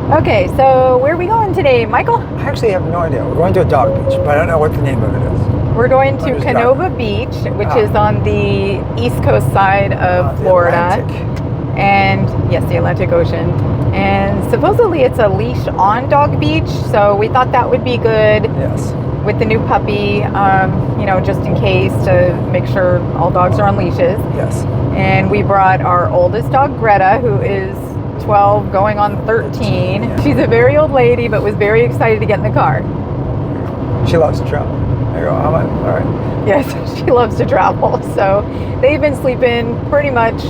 Okay, so where are we going today, Michael? I actually have no idea. We're going to a dog beach, but I don't know what the name of it is. We're going to just CaNoVa Beach, which is on the east coast side of The Florida. Atlantic. And yes, the Atlantic Ocean. And supposedly it's a leash on dog beach, so we thought that would be good Yes. with the new puppy, just in case to make sure all dogs are on leashes. Yes. And we brought our oldest dog, Greta, who is 12 going on 13. Yeah. She's a very old lady, but was very excited to get in the car. She loves to travel. There you go. All right. Yes, she loves to travel. So they've been sleeping pretty much,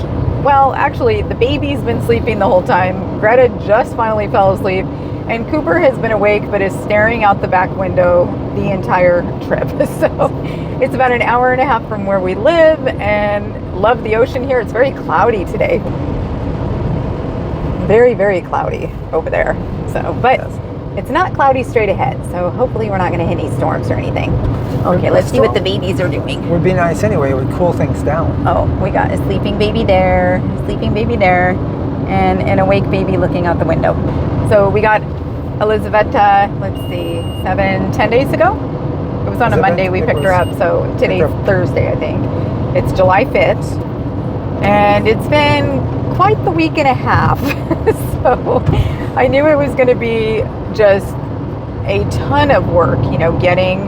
well, actually, the baby's been sleeping the whole time. Greta just finally fell asleep. And Cooper has been awake, but is staring out the back window the entire trip. So it's about an hour and a half from where we live, and love the ocean here. It's very cloudy today. Very, very cloudy over there. So, but Yes. it's not cloudy straight ahead. So hopefully we're not going to hit any storms or anything. Okay, let's see what the babies are doing. Would be nice anyway. It would cool things down. Oh, we got a sleeping baby there, and an awake baby looking out the window. So we got Elizaveta, let's see, 10 days ago? It was on a Monday we picked her up, so today's Thursday, I think. It's July 5th, and it's been quite the week and a half. So I knew it was going to be just a ton of work, getting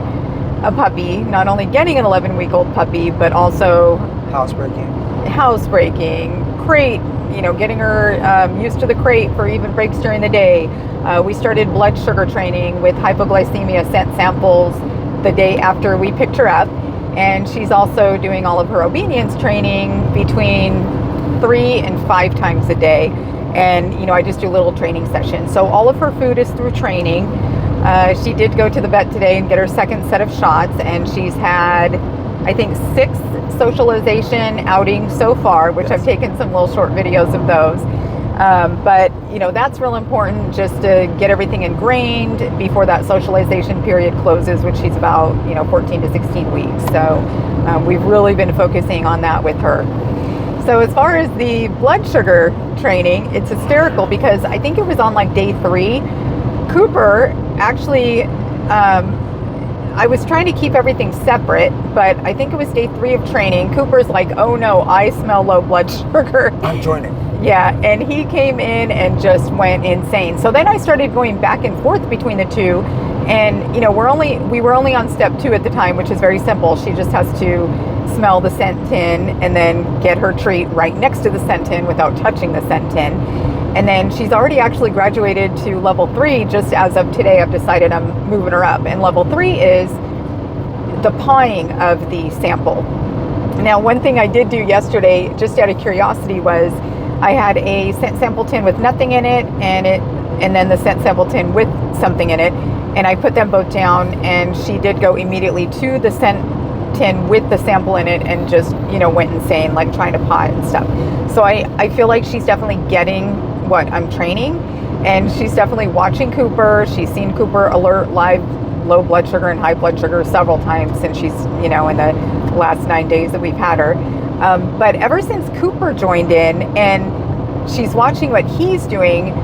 a puppy, not only getting an 11-week-old puppy, but also housebreaking, crate, getting her used to the crate for even breaks during the day. We started blood sugar training with hypoglycemia scent samples the day after we picked her up. And she's also doing all of her obedience training between 3 and 5 times a day. And, I just do little training sessions. So all of her food is through training. She did go to the vet today and get her second set of shots. And she's had, I think, 6 socialization outings so far, which I've taken some little short videos of those. But that's real important, just to get everything ingrained before that socialization period closes, which she's about 14 to 16 weeks. So we've really been focusing on that with her. So as far as the blood sugar training, it's hysterical because I think it was on like day 3. Cooper actually, I was trying to keep everything separate, but I think it was day 3 of training. Cooper's like, oh no, I smell low blood sugar. I'm joining. Yeah, and he came in and just went insane. So then I started going back and forth between the two, and we were only on step 2 at the time, which is very simple. She just has to smell the scent tin and then get her treat right next to the scent tin without touching the scent tin. And then she's already actually graduated to level 3. Just as of today, I've decided I'm moving her up. And level 3 is the pawing of the sample. Now, one thing I did do yesterday, just out of curiosity, was I had a scent sample tin with nothing in it, and then the scent sample tin with something in it, and I put them both down, and she did go immediately to the scent tin with the sample in it and just went insane, like trying to paw it and stuff. So I feel like she's definitely getting what I'm training, and she's definitely watching Cooper. She's seen Cooper alert live low blood sugar and high blood sugar several times since she's in the last 9 days that we've had her. But ever since Cooper joined in and she's watching what he's doing,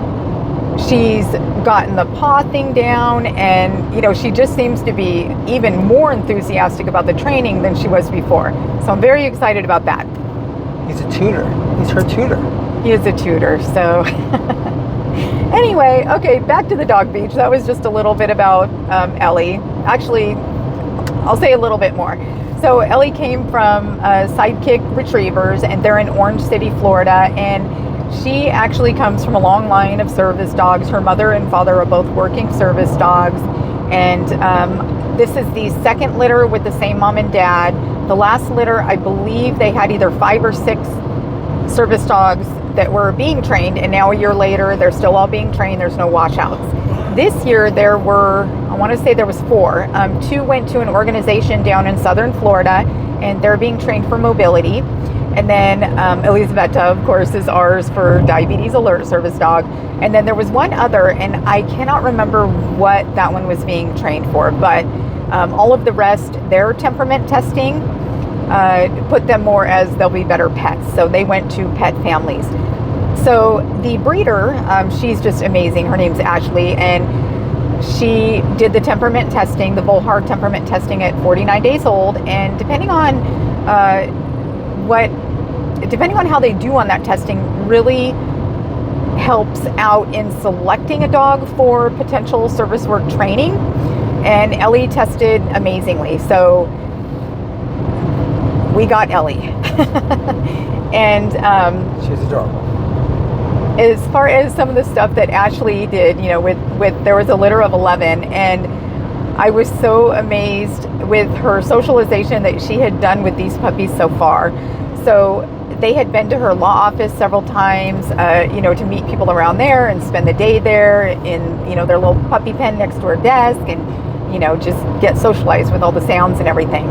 she's gotten the paw thing down, and she just seems to be even more enthusiastic about the training than she was before. So I'm very excited about that. He's a tutor. He's her tutor. He is a tutor, so anyway, okay, back to the dog beach. That was just a little bit about Ellie. Actually, I'll say a little bit more. So Ellie came from Sidekick Retrievers, and they're in Orange City, Florida, and she actually comes from a long line of service dogs. Her mother and father are both working service dogs, and this is the second litter with the same mom and dad. The last litter, I believe they had either 5 or 6 service dogs that were being trained, and now a year later they're still all being trained. There's no washouts. This year there were, I want to say there was 4. 2 went to an organization down in southern Florida, and they're being trained for mobility. And then Elizaveta, of course, is ours for diabetes alert service dog. And then there was one other, and I cannot remember what that one was being trained for, but all of the rest, their temperament testing put them more as they'll be better pets. So they went to pet families. So the breeder, she's just amazing. Her name's Ashley, and she did the temperament testing, the Volhard temperament testing at 49 days old. And depending on how they do on that testing, really helps out in selecting a dog for potential service work training. And Ellie tested amazingly, so we got Ellie. And she's adorable. as far as some of the stuff that Ashley did, you know, with there was a litter of 11, and I was so amazed with her socialization that she had done with these puppies so far. So they had been to her law office several times, you know, to meet people around there and spend the day there in, you know, their little puppy pen next to her desk, and, you know, just get socialized with all the sounds and everything.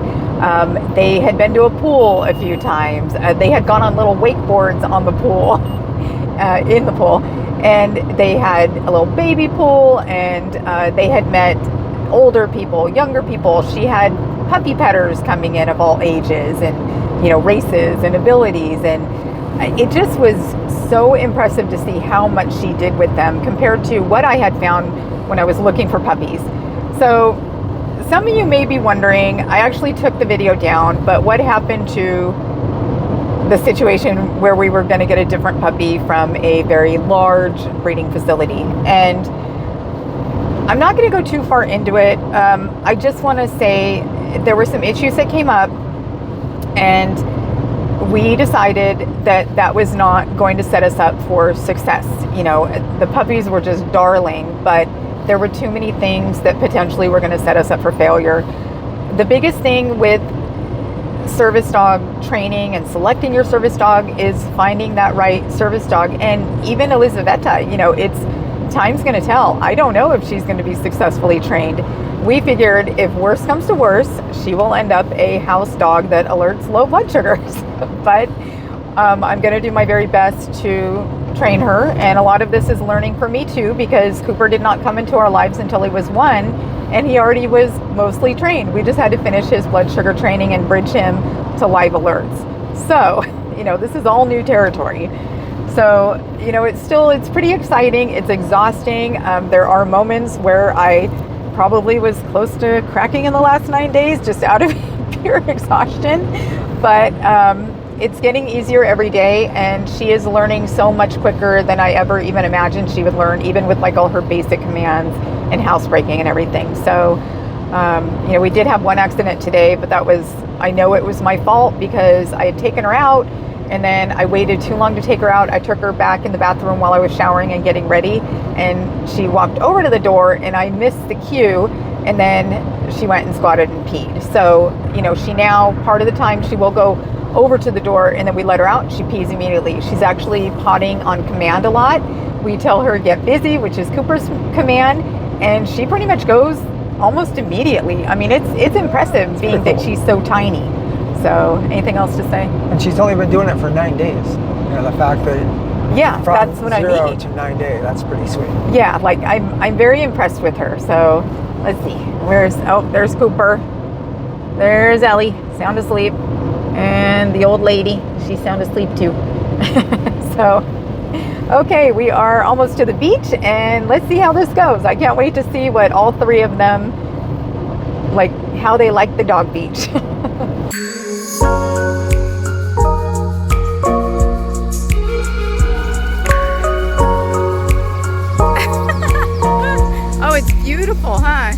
They had been to a pool a few times. They had gone on little wakeboards on the pool. In the pool, and they had a little baby pool, and they had met older people, younger people. She had puppy petters coming in of all ages, and, you know, races and abilities, and it just was so impressive to see how much she did with them compared to what I had found when I was looking for puppies. So some of you may be wondering, I actually took the video down, but what happened to the situation where we were going to get a different puppy from a very large breeding facility? And I'm not going to go too far into it. I just want to say there were some issues that came up, and we decided that that was not going to set us up for success. You know, the puppies were just darling, but there were too many things that potentially were going to set us up for failure. The biggest thing with service dog training and selecting your service dog is finding that right service dog. And even Elizaveta, you know, it's time's going to tell. I don't know if she's going to be successfully trained. We figured if worse comes to worse, she will end up a house dog that alerts low blood sugars. But I'm going to do my very best to train her, and a lot of this is learning for me too, because Cooper did not come into our lives until he was 1, and he already was mostly trained. We just had to finish his blood sugar training and bridge him to live alerts. So, you know, this is all new territory. So, you know, it's pretty exciting. It's exhausting. There are moments where I probably was close to cracking in the last 9 days just out of pure exhaustion. But it's getting easier every day, and she is learning so much quicker than I ever even imagined she would learn, even with like all her basic commands and housebreaking and everything. So, you know, we did have one accident today, but that was, I know it was my fault because I had taken her out, and then I waited too long to take her out. I took her back in the bathroom while I was showering and getting ready, and she walked over to the door, and I missed the cue, and then she went and squatted and peed. So, you know, she now, part of the time, she will go over to the door, and then we let her out, she pees immediately. She's actually potting on command a lot. We tell her get busy, which is Cooper's command, and she pretty much goes almost immediately. I mean, it's impressive being that she's so tiny. So, anything else to say? And she's only been doing it for 9 days. You know, the fact that from that's what I 0 mean. to 9 days, that's pretty sweet. Yeah, like I'm very impressed with her. So, let's see. There's Cooper. There's Ellie, sound asleep. And the old lady, she's sound asleep too. So, okay, we are almost to the beach, and let's see how this goes. I can't wait to see what all three of them, like, how they like the dog beach. Oh, it's beautiful, huh?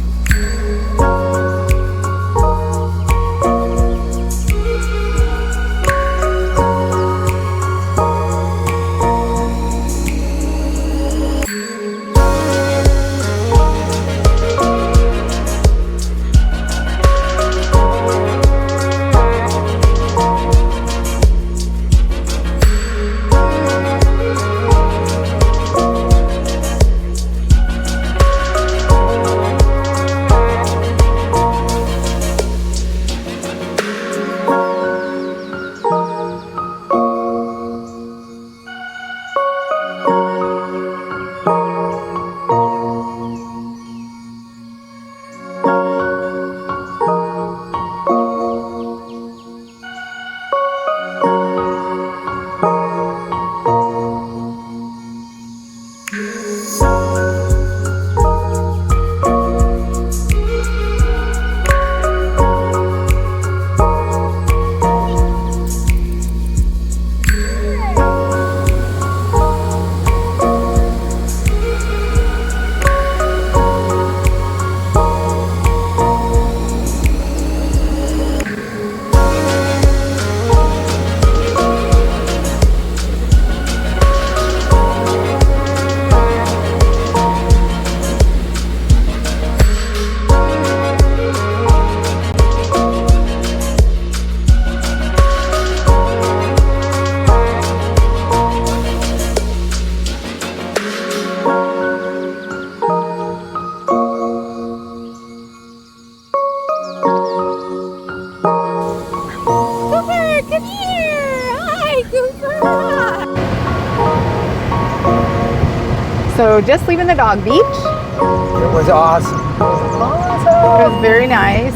just leaving the dog beach. It was awesome. It was very nice.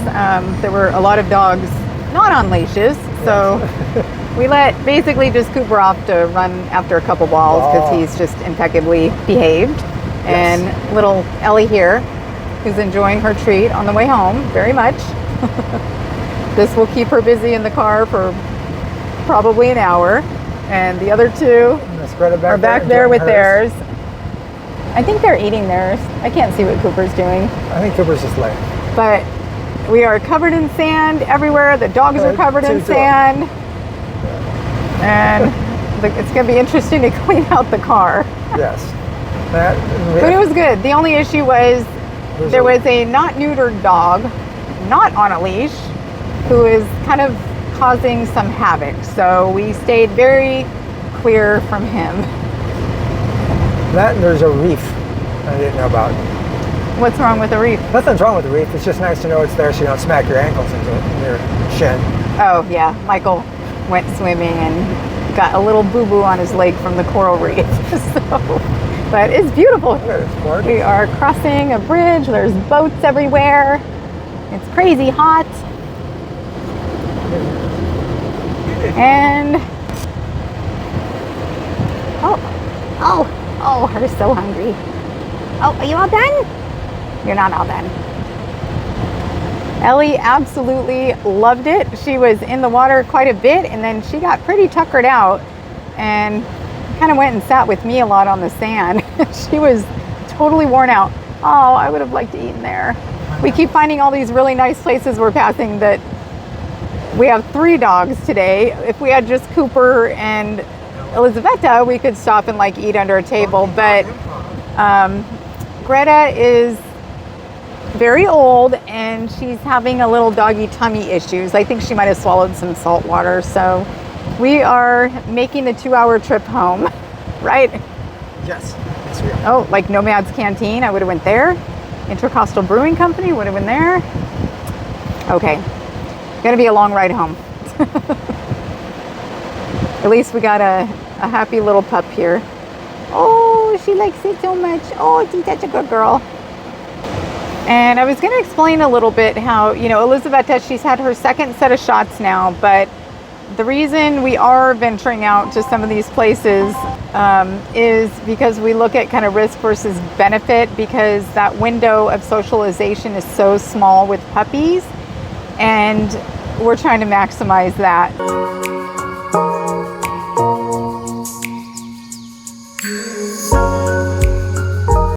There were a lot of dogs not on leashes, so we let basically just Cooper off to run after a couple balls because he's just impeccably behaved. And little Ellie here, who's enjoying her treat on the way home very much. This will keep her busy in the car for probably an hour. And the other two are back there with theirs. I think they're eating theirs. I can't see what Cooper's doing. I think Cooper's just laying. But we are covered in sand everywhere. The dogs are covered in sand. And it's going to be interesting to clean out the car. Yes. But it was good. The only issue was there was a not neutered dog, not on a leash, who is kind of causing some havoc. So we stayed very clear from him. That and there's a reef I didn't know about. What's wrong with the reef? Nothing's wrong with the reef. It's just nice to know it's there so you don't smack your ankles into your shin. Oh, yeah. Michael went swimming and got a little boo-boo on his leg from the coral reef. But it's beautiful. We are crossing a bridge. There's boats everywhere. It's crazy hot. And oh, her so hungry. Oh, are you all done? You're not all done. Ellie absolutely loved it. She was in the water quite a bit, and then she got pretty tuckered out and kind of went and sat with me a lot on the sand. She was totally worn out. Oh, I would have liked to eat in there. We keep finding all these really nice places we're passing that we have 3 dogs today. If we had just Cooper and Elizaveta, we could stop and like eat under a table. But Greta is very old and she's having a little doggy tummy issues. I think she might have swallowed some salt water. So we are making the 2-hour trip home, right? Yes. Yes, we are. Oh, like Nomad's Canteen, I would have went there. Intercostal Brewing Company, would have been there. Okay, gonna be a long ride home. At least we got a happy little pup here. Oh, she likes it so much. Oh, she's such a good girl. And I was going to explain a little bit how, Elizaveta, she's had her 2nd set of shots now, but the reason we are venturing out to some of these places is because we look at kind of risk versus benefit, because that window of socialization is so small with puppies, and we're trying to maximize that.